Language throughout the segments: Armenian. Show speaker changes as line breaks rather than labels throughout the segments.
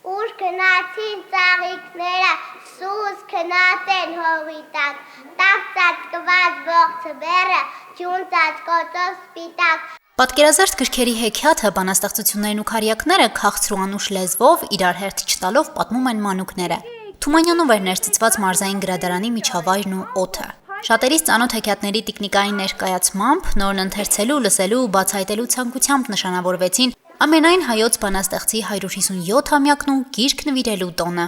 Ուր գնացին ծաղիկները, սուս քնած են հողի տակ, տակ ծածկված ողջը բերը, ջուն ծածկոցով սպիտակ։
Պատկերազարդ գրքերի հեքիաթը, բանաստեղծություններն ու քարյակները քաղցր ու անուշ լեզվով իրար հերթ չտալով պատմում են մանուկները։ Թումանյանով էր ներծծված մարզային գրադարանի միջավայրն ու օդը։ Շատերից ծանոթ հեքիաթների տիկնիկային ներկայացմամբ, նորն ընթերցելու, լսելու ու բացահայտելու ցանկությամբ նշանավորվեցին ամենայն հայոց բանաստեղծի 157-ամյակն ու գիրք նվիրելու տոնը։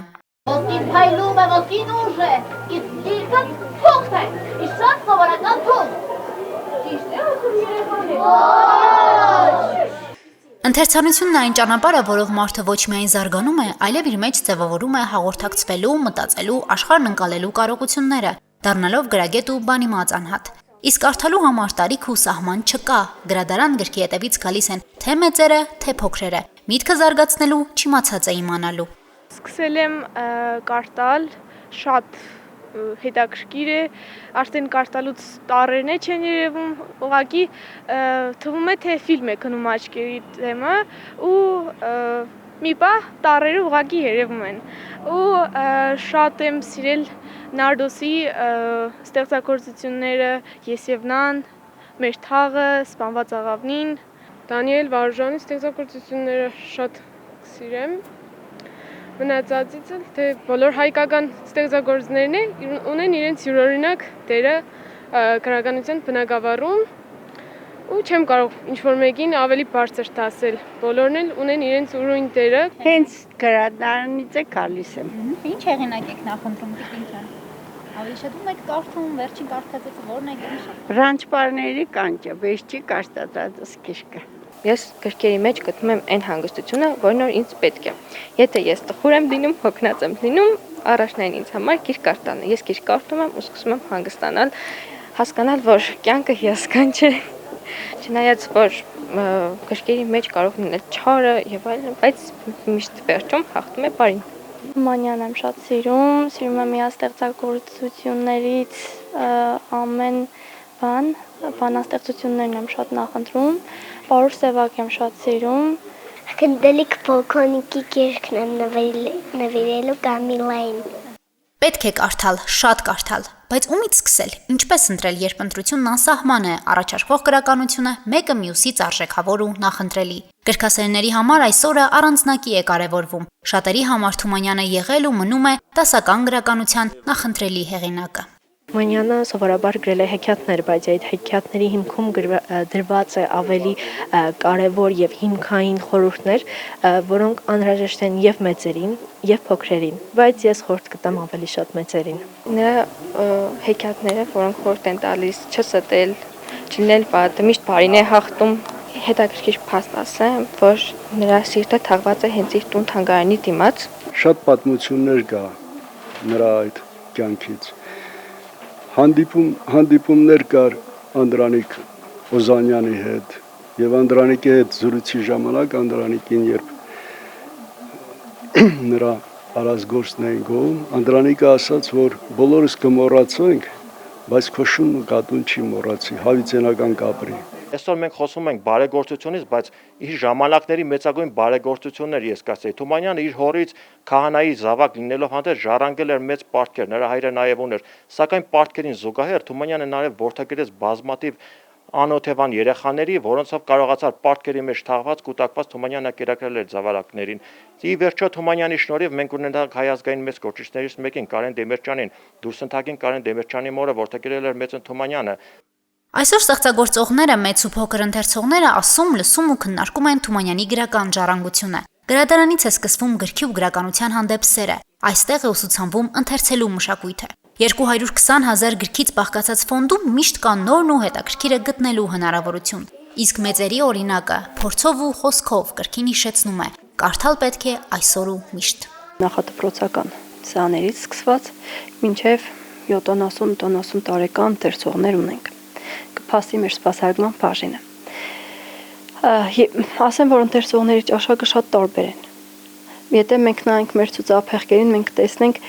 Ոսկին փայլում է, ոսկին ուժ է, իսկ գիրքը թուղթ է, իսկ շատ սովորական թուղթ։ Ճիշտ է ասում երեխաները։
Ընթերցանությունն այն ճանապարհը, որով մարդը ոչ միայն զարգանում է, այլև իր մեջ ձևավորում է հաղորդակցվելու, մտածելու, աշխարհն ընկալելու կարողությունները, դառնալով գրագետ ու բանիմաց անհատ։ Իսկ կարդալու համար տարիք ու սահման չկա։ Գրադարան գրքի հետևից գալիս են թե մեծերը, թե փոքրերը։ Միտքը զարգացնելու, չիմացած է իմանալու։
Սկսել եմ կարդալ, շատ հետաքրքիր է, արդեն կարդալուց տառերն չեն երևում, ուղղակի թվում է թե ֆիլմ է քնում աչքերի դեմը ու մի պահ տառերը ուղղակի երևում են։ Ու շատ եմ սիրել Նարդոսի ստեղծագործությունները, Ես եւ նան, Մեր թաղը, Սպանված աղավնին, Դանիել Վարուժանի ստեղծագործությունները շատ սիրեմ։ Մնացածից էլ թե բոլոր հայկական ստեղծագործներն ունեն իրենց յուրօրինակ դերը գրականության բնագավառում ու չեմ կարող ինչ-որ մեկին ավելի բարձր դասել։ Բոլորն էլ ունեն իրենց ուրույն դերը։
Հենց գրադարանից է գալիս եմ։
Ինչ հեղինակ եք նախընտրում տիկնիկյան։ Ավելի շատ ում եք կարդում, վերջին կարդածը որն եք նշում։
Ռանչպարների կանչը, վեճի կարդացած գիրքը։
Ես գրքերի մեջ գտնում եմ այն հանգստությունը, որն որ ինձ պետք է։ Եթե ես տխուր եմ լինում, հոգնած եմ լինում, առաջնային ինձ համար գիրք կարդալն է։ Ես գիրք կարդում եմ ու սկսում եմ հանգստանալ, հասկանալ, որ կյանքը հիասքանչ է, չնայած որ գրքերի մեջ կարող լինել չարը եւ այլն, բայց միշտ վերջում հաղթում է բարին։
Մանյան եմ շատ սիրում եմ իր ստեղծագործություններից ամեն բան, բանաստեղծություններն եմ շատ նախընտրում, Պարուր Սևակ եմ շատ սիրում։
Գնդելիք Պոլկոնիկի գիրքն եմ նվիրելու Կամիլային։
Պետք է կարդալ, շատ կարդալ, բայց ումից սկսել, ինչպես ընտրել, երբ ընտրությունն անսահման է, առաջարկվող գրականությունը մեկը մյուսից արժեքավոր ու նախընտրելի։ Գրքասերների համար այս օրը առանձնակի է կարևորվում։ Շատերի համար Թումանյանը եղել ու մնում է դասական գրականության նախընտրելի հեղինակը։
Մանյանը սովորաբար գրել է հեքիաթներ, բայց այդ հեքիաթների հիմքում դրված է ավելի կարևոր եւ հիմքային խորհուրդներ, որոնք անհրաժեշտ են եւ մեծերին, եւ փոքրերին, բայց ես խորհուրդ կտամ ավելի շատ մեծերին։ Նրա հեքիաթները, որոնք խորհուրդ են տալիս չստել, չլինել վատ, միշտ բարին է հաղթում, հետաքրքիր փաստ ասեմ, որ նրա սիրտը թաղված է հենց իր տուն թանգարանի դիմաց։
Շատ պատմություններ կա նրա այդ կյանքից։ Հանդիպումներ կար Անդրանիկ Օզանյանի հետ եւ Անդրանիկի հետ զրույցի ժամանակ Անդրանիկին երբ նրա արազգործն էին գոհում, Անդրանիկը ասաց, որ բոլորս կմոռացենք, բայց քո շունը կատուն չի մոռացի, հավիտենական կապրի։
Այսօր մենք խոսում ենք բարեգործությունից, բայց իր ժամանակների մեծագույն բարեգործություններ ես կասեի։ Թումանյանը իր հորից քահանայի զավակ լինելով հանդերձ ժառանգել էր մեծ պարտքեր, նրա հայրը նաև ուներ, սակայն պարտքերին զուգահեռ Թումանյանը նաև որդեգրեց բազմաթիվ անօթևան երեխաների, որոնցով կարողացար պարտքերի մեջ թաղված, կուտակված Թումանյանը կերակրել էր զավարակներին։ Ի վերջո Թումանյանի շնորհիվ մենք ունենանք հայ ազգային մեծ գործիչներից մեկին, Կարեն Դեմիրճյանին, դուրսընթագին Կարեն Դեմիրճյանի մորը, որդեգրել էր Մեծն Թումանյանը։
Այսօր ստեղծագործողները, մեծ ու փոքր ընթերցողները ասում, լսում ու քննարկում են Թումանյանի գրական ժառանգությունը։ Գրադարանից է սկսվում գրքի ու գրականության հանդեպ սերը։ Այստեղ է ուսուցանվում ընթերցելու մշակույթը։ 220,000 գրքից բաղկացած ֆոնդում միշտ կա նորն ու հետաքրքիրը գտնելու հնարավորություն։ Իսկ մեծերի օրինակը փորձով ու խոսքով գրքին հիշեցնում է։ Կարդալ պետք է այսօր ու միշտ։
Նախադպրոցական սաներից սկսված մինչև 70-80 տարեկան ընթերցողներ ունենք։ Կփաստի մեր սպասարկման բաժինը։ Ասեմ, որ ընթերցողների ճաշակը շատ տարբեր են։ Եթե մենք նայենք մեր ցուցափեղկերին, մենք տեսնենք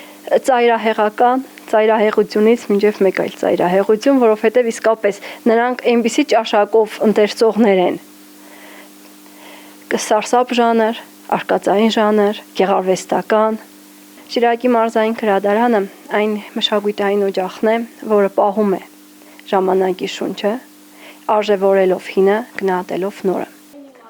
ծայրահեղական, ծայրահեղությունից մինչև մեկ այլ ծայրահեղություն, որովհետև իսկապես նրանք այնպիսի ճաշակով ընթերցողներ են։ Սարսափ ժանր,
արկածային ժանր, գեղարվեստական։ Շիրակի մարզային գրադարանը այն մշակութային օջախն է, որը պահում է ժամանակի շունչը, արժևորելով հինը, գնահատելով նորը։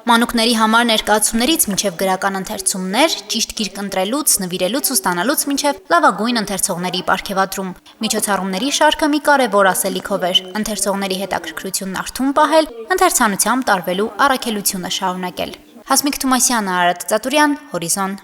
Մանուկների համար ներկայացումներից մինչև գրական ընթերցումներ, ճիշտ գիրք ընտրելուց, նվիրելուց ու ստանալուց մինչև լավագույն ընթերցողների պարգևատրում։ Միջոցառումների շարքը մի կարևոր ասելիքով էր՝ ընթերցողների հետաքրքրությունն արթուն պահել, ընթերցանությամբ տարվելու առաքելությունը շարունակել։ Հասմիկ Թումասյանը, Արարատ Ծատուրյան, Հորիզոն։